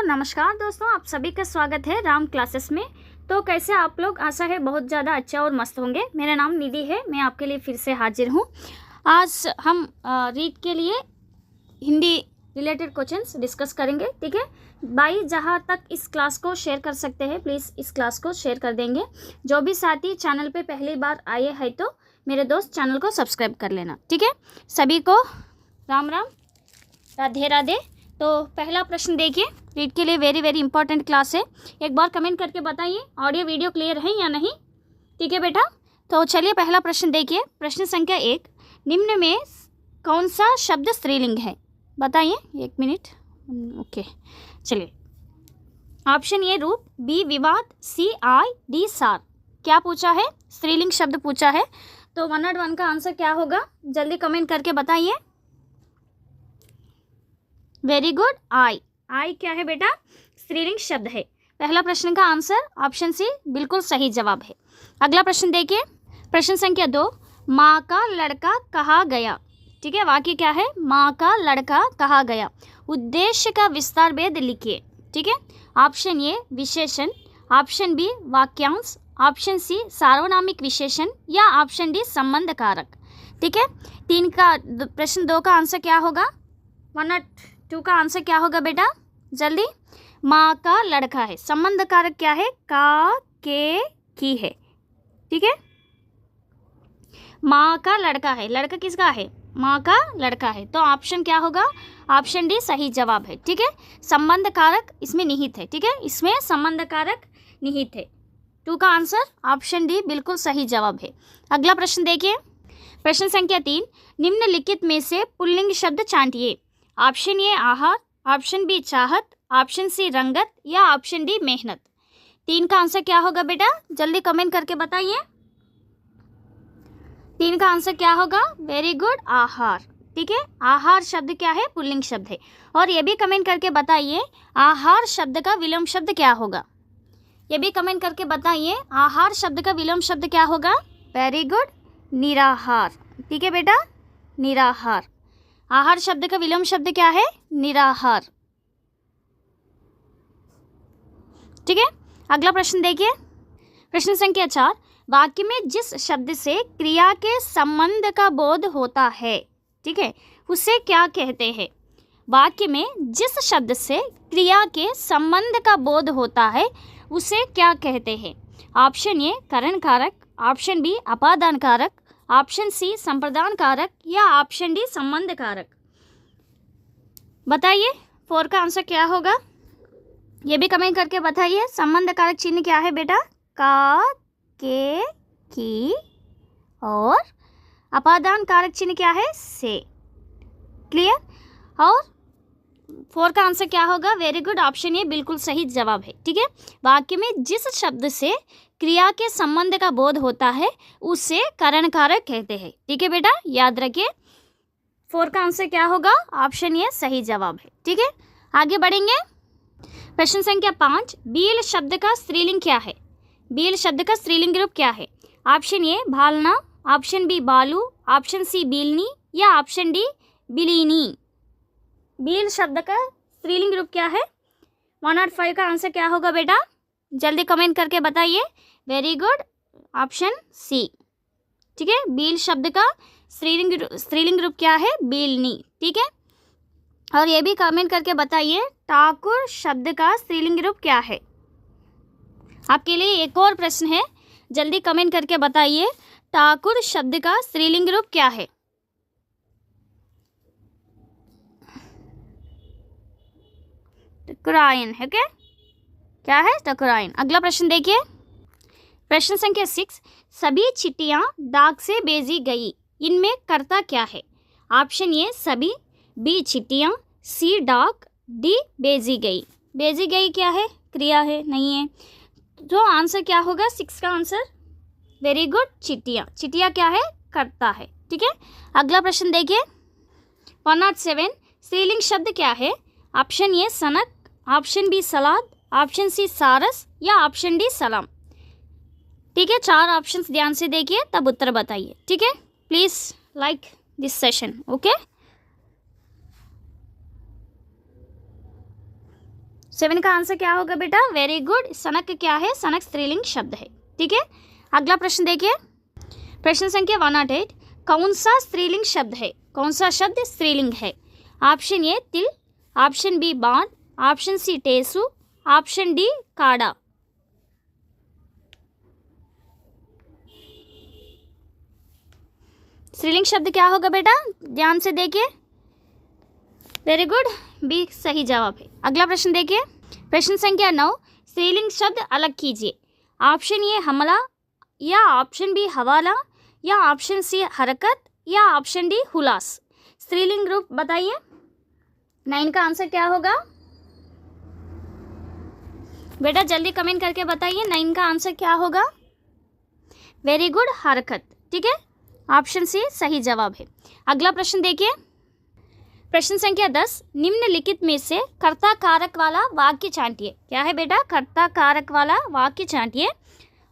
नमस्कार दोस्तों, आप सभी का स्वागत है राम क्लासेस में। तो कैसे आप लोग, आशा है बहुत ज़्यादा अच्छा और मस्त होंगे। मेरा नाम निधि है, मैं आपके लिए फिर से हाजिर हूँ। आज हम रीड के लिए हिंदी रिलेटेड क्वेश्चंस डिस्कस करेंगे, ठीक है भाई। जहाँ तक इस क्लास को शेयर कर सकते हैं प्लीज़ इस क्लास को शेयर कर देंगे। जो भी साथी चैनल पे पहली बार आए हैं तो मेरे दोस्त चैनल को सब्सक्राइब कर लेना, ठीक है। सभी को राम राम, राधे राधे। तो पहला प्रश्न देखिए, रीड के लिए वेरी वेरी इंपॉर्टेंट क्लास है। एक बार कमेंट करके बताइए ऑडियो वीडियो क्लियर है या नहीं, ठीक है बेटा। तो चलिए पहला प्रश्न देखिए। प्रश्न संख्या 1, निम्न में कौन सा शब्द स्त्रीलिंग है, बताइए। 1 मिनट, ओके। चलिए, ऑप्शन ए रूप, बी विवाद, सी आई, डी सार। क्या पूछा है? स्त्रीलिंग शब्द पूछा है। तो 101 का आंसर क्या होगा, जल्दी कमेंट करके बताइए। वेरी गुड, आई। आई क्या है बेटा? स्त्रीलिंग शब्द है। पहला प्रश्न का आंसर ऑप्शन सी बिल्कुल सही जवाब है। अगला प्रश्न देखिए, प्रश्न संख्या 2, माँ का लड़का कहा गया, ठीक है। वाक्य क्या है? माँ का लड़का कहा गया। उद्देश्य का विस्तार भेद लिखिए, ठीक है। ऑप्शन ए विशेषण, ऑप्शन बी वाक्यांश, ऑप्शन सी सार्वनामिक विशेषण या ऑप्शन डी संबंध कारक, ठीक है। प्रश्न 2 का आंसर क्या होगा? 102 का आंसर क्या होगा बेटा, जल्दी। माँ का लड़का है, संबंध कारक क्या है? का, के, की है, ठीक है। माँ का लड़का है, लड़का किसका है? माँ का लड़का है। तो ऑप्शन क्या होगा? ऑप्शन डी सही जवाब है, ठीक है। संबंध कारक इसमें निहित है, ठीक है, इसमें संबंध कारक निहित है। 2 का आंसर ऑप्शन डी बिल्कुल सही जवाब है। अगला प्रश्न देखिए, प्रश्न संख्या 3, निम्नलिखित में से पुल्लिंग शब्द छांटिए। ऑप्शन ए आहार, ऑप्शन बी चाहत, ऑप्शन सी रंगत या ऑप्शन डी मेहनत। 3 का आंसर क्या होगा बेटा, जल्दी कमेंट करके बताइए। 3 का आंसर क्या होगा? वेरी गुड, आहार, ठीक है। आहार शब्द क्या है? पुल्लिंग शब्द है। और ये भी कमेंट करके बताइए, आहार शब्द का विलोम शब्द क्या होगा? ये भी कमेंट करके बताइए, आहार शब्द का विलोम शब्द क्या होगा? वेरी गुड, निराहार, ठीक है बेटा, निराहार। आहार शब्द का विलोम शब्द क्या है? निराहार, ठीक है। अगला प्रश्न देखिए, प्रश्न संख्या 4, वाक्य में जिस शब्द से क्रिया के संबंध का बोध होता है, ठीक है, उसे क्या कहते हैं? वाक्य में जिस शब्द से क्रिया के संबंध का बोध होता है उसे क्या कहते हैं? ऑप्शन ए करण कारक, ऑप्शन बी अपादान कारक, ऑप्शन सी संप्रदान कारक या ऑप्शन डी संबंध कारक। बताइए 4 का आंसर क्या होगा, ये भी कमेंट करके बताइए। संबंध कारक चिन्ह क्या है बेटा? का, के, की और अपादान कारक चिन्ह क्या है? से। क्लियर? और 4 का आंसर क्या होगा? वेरी गुड, ऑप्शन ए बिल्कुल सही जवाब है, ठीक है। वाक्य में जिस शब्द से क्रिया के संबंध का बोध होता है उसे करण कारक कहते हैं, ठीक है बेटा, याद रखिए। 4 का आंसर क्या होगा? ऑप्शन ए सही जवाब है, ठीक है। आगे बढ़ेंगे, प्रश्न संख्या 5, बील शब्द का स्त्रीलिंग क्या है? बील शब्द का स्त्रीलिंग रूप क्या है? ऑप्शन ए भालना, ऑप्शन बी बालू, ऑप्शन सी बीलनी या ऑप्शन डी बिलीनी। बील शब्द का स्त्रीलिंग रूप क्या है? 105 का आंसर क्या होगा बेटा, जल्दी कमेंट करके बताइए। वेरी गुड, ऑप्शन सी, ठीक है। बील शब्द का स्त्रीलिंग रूप क्या है? बीलनी, ठीक है। और ये भी कमेंट करके बताइए, ठाकुर शब्द का स्त्रीलिंग रूप क्या है? आपके लिए एक और प्रश्न है, जल्दी कमेंट करके बताइए, ठाकुर शब्द का स्त्रीलिंग रूप क्या है? ठकुराइन है क्या है? ठकुराइन। अगला प्रश्न देखिए, प्रश्न संख्या 6, सभी चिट्ठियां डाक से भेजी गई, इनमें कर्ता क्या है? ऑप्शन ए सभी, बी चिट्ठियां, सी डाक, डी भेजी गई। भेजी गई क्या है? क्रिया है, नहीं है। तो आंसर क्या होगा 6 का आंसर? वेरी गुड, चिट्ठियां। चिट्ठियां क्या है? कर्ता है, ठीक है। अगला प्रश्न देखिए, 107, स्त्रीलिंग शब्द क्या है? ऑप्शन ए सनक, ऑप्शन बी सलाद, ऑप्शन सी सारस या ऑप्शन डी सलाम। ठीक है, 4 ऑप्शंस ध्यान से देखिए तब उत्तर बताइए, ठीक है। Please like this session, okay. 7 का आंसर क्या होगा बेटा? Very good. सनक क्या है? सनक स्त्रीलिंग शब्द है। ठीक है, अगला प्रश्न देखिए, प्रश्न संख्या 108। कौन सा स्त्रीलिंग शब्द है? कौन सा शब्द स्त्रीलिंग है? ऑप्शन ए तिल, ऑप्शन बी बाण, ऑप्शन सी टेसु, ऑप्शन डी काड़ा। स्त्रीलिंग शब्द क्या होगा बेटा? ध्यान से देखिए। वेरी गुड, बी सही जवाब है। अगला प्रश्न देखिए, प्रश्न संख्या 9। स्त्रीलिंग शब्द अलग कीजिए। ऑप्शन ए हमला, या ऑप्शन बी हवाला, या ऑप्शन सी हरकत, या ऑप्शन डी हुलास। स्त्रीलिंग रूप बताइए। 9 का आंसर क्या होगा बेटा? जल्दी कमेंट करके बताइए 9 का आंसर क्या होगा? वेरी गुड, हरकत। ठीक है, ऑप्शन सी सही जवाब है। अगला प्रश्न देखिए, प्रश्न संख्या 10। निम्नलिखित में से कर्ता कारक वाला वाक्य छांटिए। क्या है बेटा? कर्ता कारक वाला वाक्य छांटिए।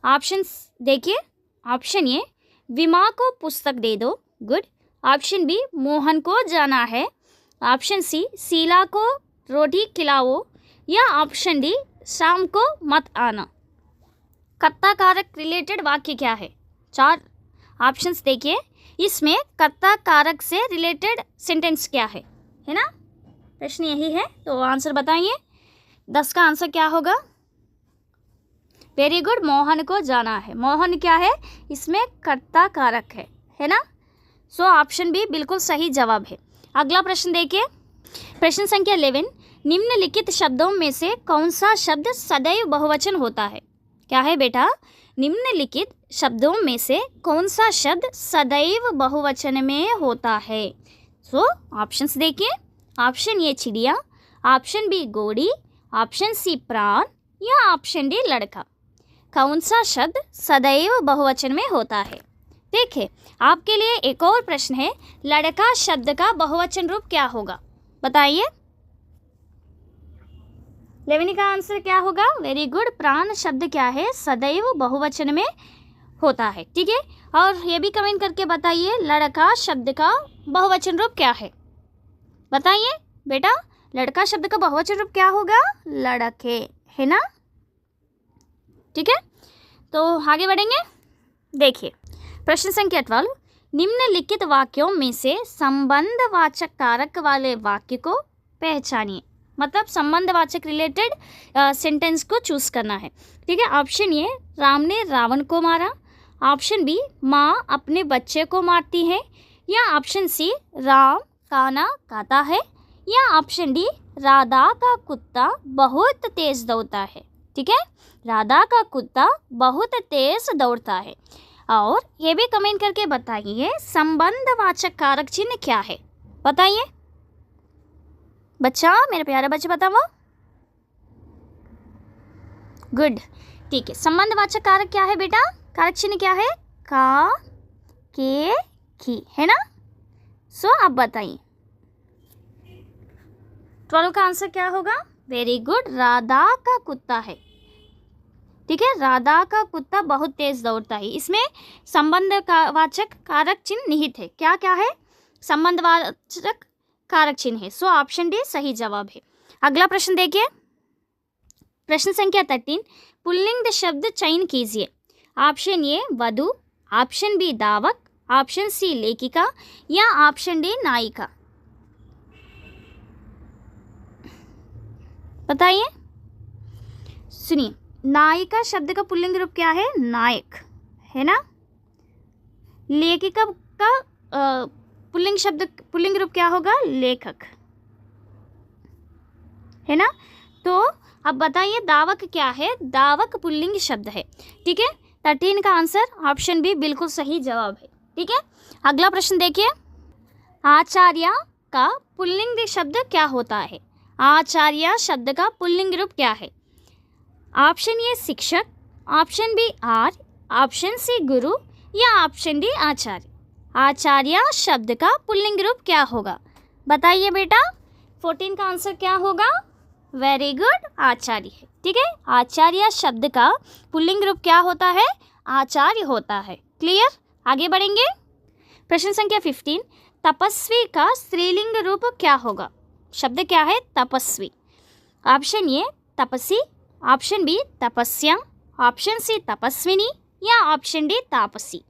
ऑप्शन देखिए, ऑप्शन ए विमा को पुस्तक दे दो, गुड। ऑप्शन बी मोहन को जाना है, ऑप्शन सी शीला को रोटी खिलाओ, या ऑप्शन डी शाम को मत आना। कर्ता कारक रिलेटेड वाक्य क्या है? 4 ऑप्शंस देखिए, इसमें कर्ता कारक से रिलेटेड सेंटेंस क्या है ना? प्रश्न यही है, तो आंसर बताइए। 10 का आंसर क्या होगा? वेरी गुड, मोहन को जाना है। मोहन क्या है? इसमें कर्ता कारक है ना? सो ऑप्शन बी बिल्कुल सही जवाब है। अगला प्रश्न देखिए, प्रश्न संख्या 11। निम्नलिखित शब्दों में से कौन सा शब्द सदैव बहुवचन होता है? क्या है बेटा? निम्नलिखित शब्दों में से कौन सा शब्द सदैव बहुवचन में होता है? सो ऑप्शंस देखिए, ऑप्शन ए चिड़िया, ऑप्शन बी घोड़ी, ऑप्शन सी प्राण, या ऑप्शन डी लड़का। कौन सा शब्द सदैव बहुवचन में होता है? देखिए, आपके लिए एक और प्रश्न है, लड़का शब्द का बहुवचन रूप क्या होगा? बताइए। 11 का आंसर क्या होगा? वेरी गुड, प्राण शब्द क्या है? सदैव बहुवचन में होता है। ठीक है, और ये भी कमेंट करके बताइए, लड़का शब्द का बहुवचन रूप क्या है? बताइए बेटा, लड़का शब्द का बहुवचन रूप क्या होगा? लड़के, है ना? ठीक है, तो आगे बढ़ेंगे। देखिए, प्रश्न संख्या 12। निम्नलिखित वाक्यों में से संबंधवाचक कारक वाले वाक्य को पहचानिए। मतलब संबंधवाचक रिलेटेड सेंटेंस को चूज करना है। ठीक है, ऑप्शन ए राम ने रावण को मारा, ऑप्शन बी माँ अपने बच्चे को मारती है, या ऑप्शन सी राम गाना गाता है, या ऑप्शन डी राधा का कुत्ता बहुत तेज दौड़ता है। ठीक है, राधा का कुत्ता बहुत तेज दौड़ता है। और ये भी कमेंट करके बताइए, संबंधवाचक कारक चिन्ह क्या है? बताइए बच्चा, मेरे प्यारे बच्चे बताओ। गुड, ठीक है, संबंधवाचक कारक क्या है बेटा? कारक चिन्ह क्या है? का, के, की, है ना? सो अब बताइए 12 का आंसर क्या होगा? वेरी गुड, राधा का कुत्ता है। ठीक है, राधा का कुत्ता बहुत तेज दौड़ता है। इसमें संबंधवाचक कारक चिन्ह निहित है। क्या क्या है? संबंधवाचक कारक चिन्ह है। सो ऑप्शन डी सही जवाब है। अगला प्रश्न देखिए, प्रश्न संख्या 13। पुल्लिंग शब्द चयन कीजिए। ऑप्शन ए वधु, ऑप्शन बी दावक, ऑप्शन सी लेखिका, या ऑप्शन डी नायिका। बताइए, सुनिए, नायिका शब्द का पुल्लिंग रूप क्या है? नायक, है ना? लेखिका का पुल्लिंग रूप क्या होगा? लेखक, है ना? तो अब बताइए दावक क्या है? दावक पुल्लिंग शब्द है। ठीक है, 13 का आंसर ऑप्शन बी बिल्कुल सही जवाब है। ठीक है, अगला प्रश्न देखिए, आचार्य का पुल्लिंग शब्द क्या होता है? आचार्य शब्द का पुल्लिंग रूप क्या है? ऑप्शन ए शिक्षक, ऑप्शन बी आर्य, ऑप्शन सी गुरु, या ऑप्शन डी आचार्य। आचार्य शब्द का पुल्लिंग रूप क्या होगा? बताइए बेटा, 14 का आंसर क्या होगा? वेरी गुड, आचार्य है। ठीक है, आचार्य शब्द का पुल्लिंग रूप क्या होता है? आचार्य होता है। क्लियर, आगे बढ़ेंगे। प्रश्न संख्या 15। तपस्वी का स्त्रीलिंग रूप क्या होगा? शब्द क्या है? तपस्वी। Option A Tapasi, option B तपस्या, ऑप्शन सी तपस्विनी या ऑप्शन डी तापसी।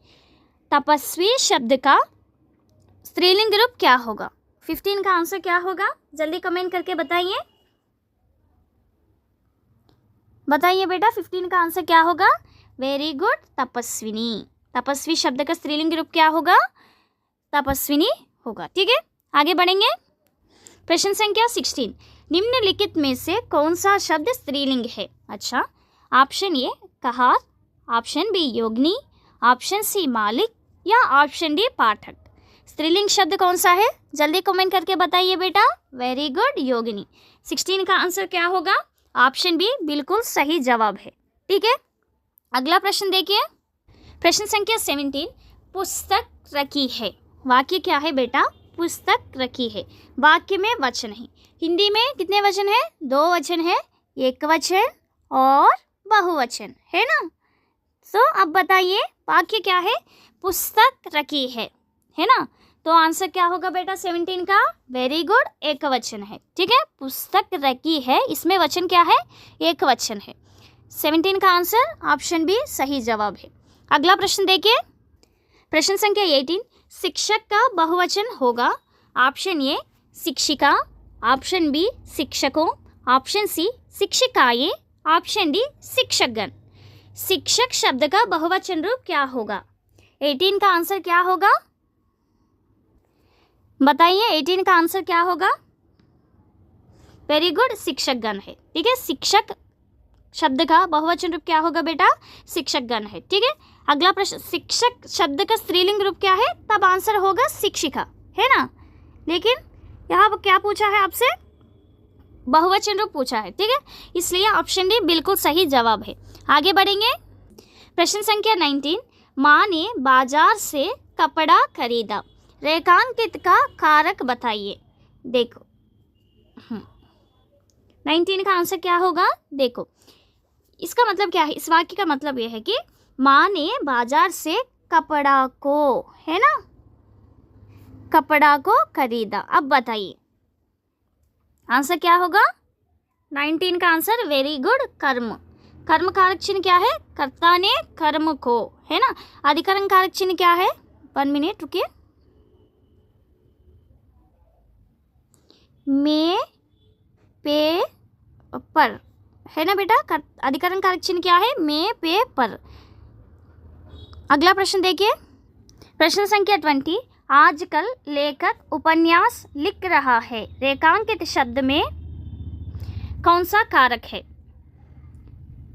तपस्वी शब्द का स्त्रीलिंग रूप क्या होगा? 15 का आंसर क्या होगा? जल्दी कमेंट करके बताइए। बताइए बेटा 15 का आंसर क्या होगा? वेरी गुड, तपस्विनी। तपस्वी शब्द का स्त्रीलिंग रूप क्या होगा? तपस्विनी होगा। ठीक है, आगे बढ़ेंगे। प्रश्न संख्या 16, निम्नलिखित में से कौन सा शब्द स्त्रीलिंग है? अच्छा, ऑप्शन ए कहार, ऑप्शन बी योगिनी, ऑप्शन सी मालिक या ऑप्शन डी पाठक। स्त्रीलिंग शब्द कौन सा है? जल्दी कमेंट करके बताइए बेटा। वेरी गुड, योगिनी। 16 का आंसर क्या होगा? ऑप्शन बी बिल्कुल सही जवाब है। ठीक है, अगला प्रश्न देखिए। प्रश्न संख्या 17, पुस्तक रखी है। वाक्य क्या है बेटा? पुस्तक रखी है। वाक्य में वचन है। हिंदी में कितने वचन है? 2 वचन है, एक वचन और बहुवचन है ना। तो अब बताइए वाक्य क्या है? पुस्तक रखी है ना। तो आंसर क्या होगा बेटा 17 का? वेरी गुड, एक वचन है। ठीक है, पुस्तक रखी है, इसमें वचन क्या है? एक वचन है। 17 का आंसर ऑप्शन बी सही जवाब है। अगला प्रश्न देखिए। प्रश्न संख्या 18, शिक्षक का बहुवचन होगा। ऑप्शन ए शिक्षिका, ऑप्शन बी शिक्षकों, ऑप्शन सी शिक्षिकाएं, ऑप्शन डी शिक्षकगण। शिक्षक शब्द का बहुवचन रूप क्या होगा? 18 का आंसर क्या होगा? बताइए 18 का आंसर क्या होगा? वेरी गुड, शिक्षकगण है। ठीक है, शिक्षक शब्द का बहुवचन रूप क्या होगा बेटा? शिक्षकगण है। ठीक है, अगला प्रश्न, शिक्षक शब्द का स्त्रीलिंग रूप क्या है? तब आंसर होगा शिक्षिका, है ना। लेकिन यहाँ क्या पूछा है आपसे? बहुवचन रूप पूछा है। ठीक है, इसलिए ऑप्शन डी बिल्कुल सही जवाब है। आगे बढ़ेंगे। प्रश्न संख्या 19, माँ ने बाजार से कपड़ा खरीदा। रेखांकित का कारक बताइए। देखो 19 का आंसर क्या होगा? देखो इसका मतलब क्या है? इस वाक्य का मतलब यह है कि माँ ने बाजार से कपड़ा को, है ना, कपड़ा को खरीदा। अब बताइए आंसर क्या होगा? 19 का आंसर वेरी गुड, कर्म। कर्म कारक चिन्ह क्या है? कर्ता ने कर्म को, है ना। अधिकरण कारक चिन्ह क्या है? 1 मिनट रुकिए। में, पे, पर, है ना बेटा। अधिकरण कारक चिन्ह क्या है? में, पे, पर। अगला प्रश्न देखिए। प्रश्न संख्या 20, आजकल लेखक उपन्यास लिख रहा है। रेखांकित शब्द में कौन सा कारक है?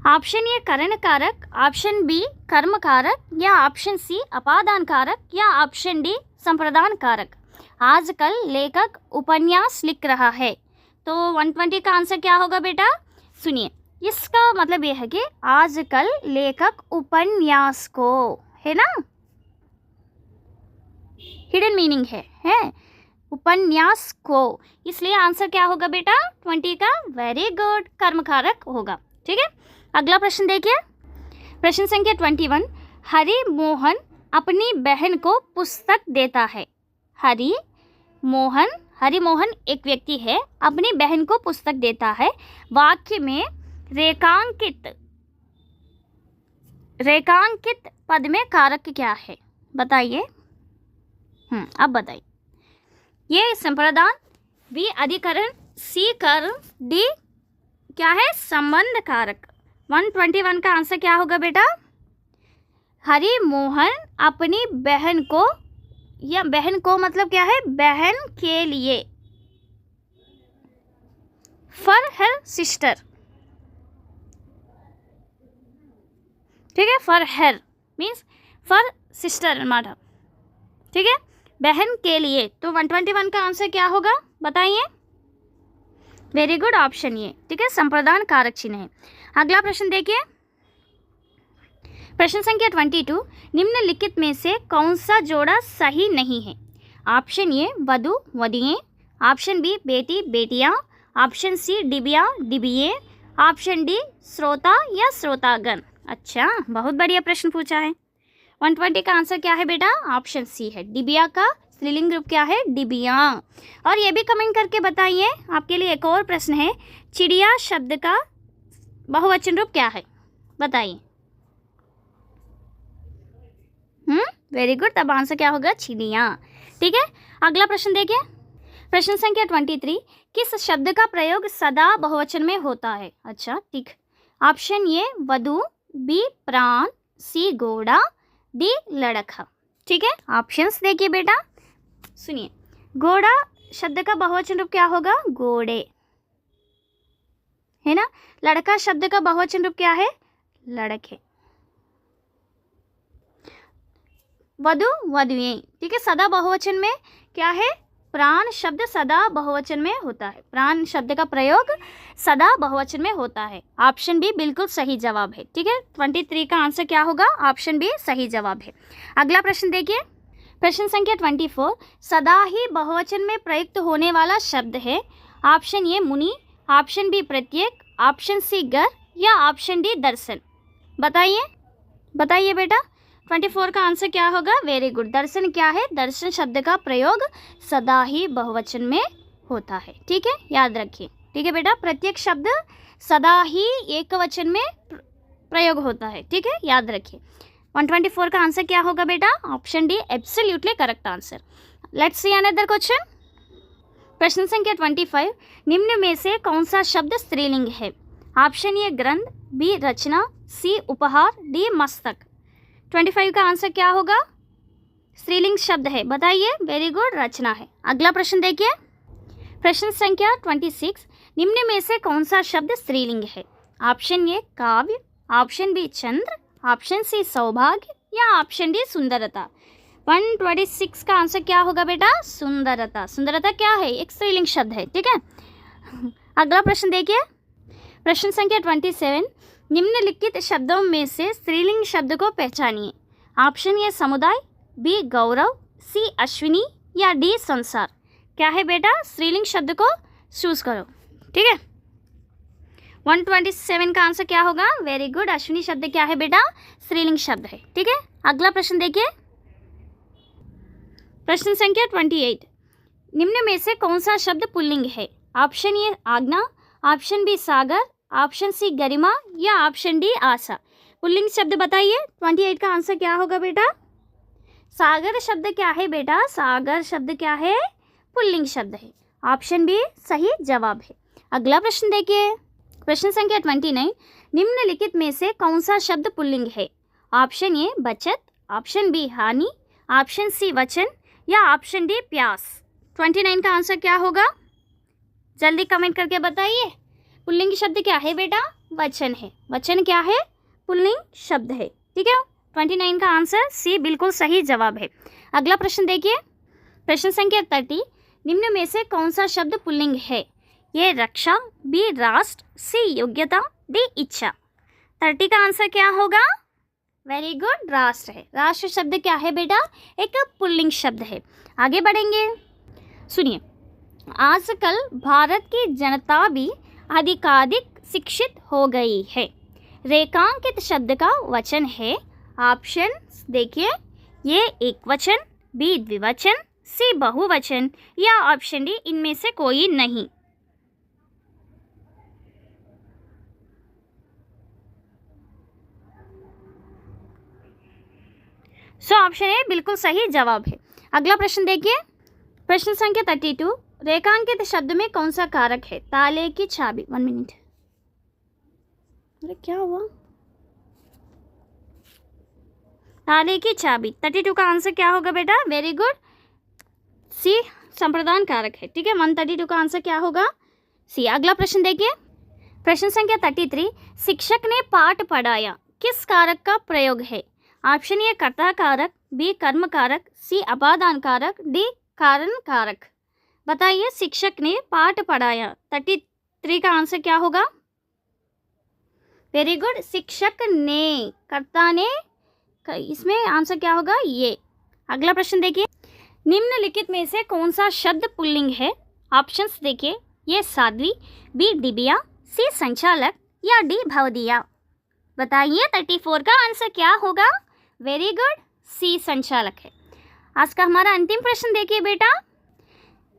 ऑप्शन ए करण कारक, ऑप्शन बी कर्म कारक या ऑप्शन सी अपादान कारक या ऑप्शन डी संप्रदान कारक। आजकल लेखक उपन्यास लिख रहा है, तो 120 का आंसर क्या होगा बेटा? सुनिए, इसका मतलब यह है कि आजकल लेखक उपन्यास को, है ना, हिडन मीनिंग है उपन्यास को, इसलिए आंसर क्या होगा बेटा? 20 का वेरी गुड, कर्म कारक होगा। ठीक है, अगला प्रश्न देखिए। प्रश्न संख्या 21, हरि मोहन अपनी बहन को पुस्तक देता है। हरि मोहन एक व्यक्ति है, अपनी बहन को पुस्तक देता है। वाक्य में रेखांकित पद में कारक क्या है? बताइए। अब बताइए। ये संप्रदान, बी अधिकरण, सी कर्म, डी क्या है? संबंध कारक। 121 का आंसर क्या होगा बेटा? हरि मोहन अपनी बहन को, या बहन को मतलब क्या है? बहन के लिए, फॉर हर सिस्टर। ठीक है, for her means for sister अनమాట। ठीक है, बहन के लिए। तो 121 का आंसर क्या होगा? बताइए। Very good, option A. ठीक है, संप्रदान कारक चिन्ह है। अगला प्रश्न देखिए। प्रश्न संख्या 22, निम्नलिखित में से कौन सा जोड़ा सही नहीं है? ऑप्शन ए वधु वधुएं, ऑप्शन बी बेटी बेटियां, ऑप्शन सी डिबिया डिबिये, ऑप्शन डी श्रोता या श्रोतागण। अच्छा, बहुत बढ़िया प्रश्न पूछा है। 120 का आंसर क्या है बेटा? ऑप्शन सी है। डिबिया का स्त्रीलिंग रूप क्या है? डिबिया। और ये भी कमेंट करके बताइए। आपके लिए एक और प्रश्न है, चिड़िया शब्द का बहुवचन रूप क्या है बताइए। वेरी गुड, तब आंसर क्या होगा? चिड़िया। ठीक है, अगला प्रश्न देखिए। प्रश्न संख्या 23, किस शब्द का प्रयोग सदा बहुवचन में होता है? अच्छा ठीक, ऑप्शन ए वधु, बी प्राण, सी घोड़ा, डी लड़का। ठीक है, ऑप्शंस देखिए बेटा, सुनिए। घोड़ा शब्द का बहुवचन रूप क्या होगा? घोड़े, है ना। लड़का शब्द का बहुवचन रूप क्या है? लड़के। वधु वधुएं। ठीक है, सदा बहुवचन में क्या है? प्राण शब्द सदा बहुवचन में होता है। प्राण शब्द का प्रयोग सदा बहुवचन में होता है। ऑप्शन बी बिल्कुल सही जवाब है। ठीक है, 23 का आंसर क्या होगा? ऑप्शन बी सही जवाब है। अगला प्रश्न देखिए, प्रश्न संख्या 24, सदा ही बहुवचन में प्रयुक्त होने वाला शब्द है। ऑप्शन ए मुनि, ऑप्शन बी प्रत्येक, ऑप्शन सी घर या ऑप्शन डी दर्शन। बताइए बताइए बेटा, 24 का आंसर क्या होगा? वेरी गुड, दर्शन क्या है? दर्शन शब्द का प्रयोग सदा ही बहुवचन में होता है। ठीक है, याद रखिए। ठीक है बेटा, प्रत्येक शब्द सदा ही एक वचन में प्रयोग होता है। ठीक है, याद रखिए। 124 का आंसर क्या होगा बेटा? Option D absolutely correct answer. Let's see another question. प्रश्न संख्या 25, निम्न में से कौन सा शब्द स्त्रीलिंग है? ऑप्शन ए ग्रंथ, बी रचना, सी उपहार, डी मस्तक। 25 का आंसर क्या होगा? स्त्रीलिंग शब्द है, बताइए। वेरी गुड, रचना है। अगला प्रश्न देखिए, प्रश्न संख्या 26, निम्न में से कौन सा शब्द स्त्रीलिंग है? ऑप्शन ए काव्य, ऑप्शन बी चंद्र, ऑप्शन सी सौभाग्य या ऑप्शन डी सुंदरता। 126 का आंसर क्या होगा बेटा? सुंदरता। सुंदरता क्या है? एक स्त्रीलिंग शब्द है। ठीक है, अगला प्रश्न देखिए, प्रश्न संख्या 27, निम्नलिखित शब्दों में से स्त्रीलिंग शब्द को पहचानिए। ऑप्शन ए समुदाय, बी गौरव, सी अश्विनी या डी संसार। क्या है बेटा? स्त्रीलिंग शब्द को चूज करो। ठीक है, 127 का आंसर क्या होगा? वेरी गुड, अश्विनी शब्द क्या है बेटा? स्त्रीलिंग शब्द है। ठीक है, अगला प्रश्न देखिए, प्रश्न संख्या 28, निम्न में से कौन सा शब्द पुल्लिंग है? ऑप्शन ए आज्ञा, ऑप्शन बी सागर, ऑप्शन सी गरिमा या ऑप्शन डी आशा। पुल्लिंग शब्द बताइए। 28 का आंसर क्या होगा बेटा? सागर शब्द क्या है बेटा? सागर शब्द क्या है? पुल्लिंग शब्द है। ऑप्शन बी सही जवाब है। अगला प्रश्न देखिए, प्रश्न संख्या 29, निम्नलिखित में से कौन सा शब्द पुल्लिंग है? ऑप्शन ए बचत, ऑप्शन बी हानि, ऑप्शन सी वचन या ऑप्शन डी प्यास। 29 का आंसर क्या होगा? जल्दी कमेंट करके बताइए। पुल्लिंग शब्द क्या है बेटा? वचन है। वचन क्या है? पुल्लिंग शब्द है। ठीक है, 29 का आंसर सी बिल्कुल सही जवाब है। अगला प्रश्न देखिए, प्रश्न संख्या 30, निम्न में से कौन सा शब्द पुल्लिंग है? ये रक्षा, बी राष्ट्र, सी योग्यता, डी इच्छा। 30 का आंसर क्या होगा? वेरी गुड, राष्ट्र है। राष्ट्र शब्द क्या है बेटा? एक पुल्लिंग शब्द है। आगे बढ़ेंगे, सुनिए। आजकल भारत की जनता भी अधिकाधिक शिक्षित हो गई है। रेखांकित शब्द का वचन है। ऑप्शन देखिए, ये एक वचन, बी द्विवचन, सी बहुवचन या ऑप्शन डी इनमें से कोई नहीं। ऑप्शन ए बिल्कुल सही जवाब है। अगला प्रश्न देखिए, प्रश्न संख्या 32, रेखांकित शब्द में कौन सा कारक है? ताले की चाबी। 1 मिनट, अरे क्या हुआ? ताले की चाबी। 32 का आंसर क्या होगा बेटा? वेरी गुड, सी संप्रदान कारक है। ठीक है, 132 का आंसर क्या होगा? सी। अगला प्रश्न देखिए, प्रश्न संख्या 33, शिक्षक ने पाठ पढ़ाया किस कारक का प्रयोग है? ऑप्शन ए कर्ता कारक, बी कर्म कारक, सी अपादान कारक, डी कारण कारक। बताइए, शिक्षक ने पाठ पढ़ाया। 33 का आंसर क्या होगा? वेरी गुड, शिक्षक ने, कर्ता ने, इसमें आंसर क्या होगा? ये। अगला प्रश्न देखिए, निम्नलिखित में से कौन सा शब्द पुल्लिंग है? ऑप्शंस देखिए, ये साध्वी, बी डिबिया, सी संचालक या डी भवदिया। बताइए, 34 का आंसर क्या होगा? वेरी गुड, सी संचालक है। आज का हमारा अंतिम प्रश्न देखिए बेटा,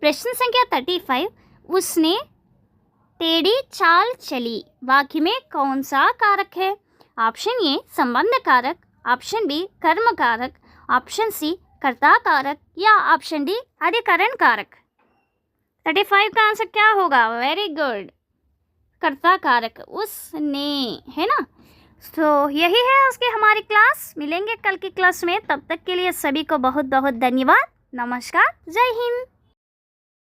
प्रश्न संख्या 35, उसने टेढ़ी चाल चली वाक्य में कौन सा कारक है? ऑप्शन ए संबंध कारक, ऑप्शन बी कर्म कारक, ऑप्शन सी कर्ता कारक या ऑप्शन डी अधिकरण कारक। 35 का आंसर क्या होगा? वेरी गुड, कर्ता कारक, उसने, है ना। तो यही है उसकी हमारी क्लास। मिलेंगे कल की क्लास में, तब तक के लिए सभी को बहुत बहुत धन्यवाद। नमस्कार, जय हिंद।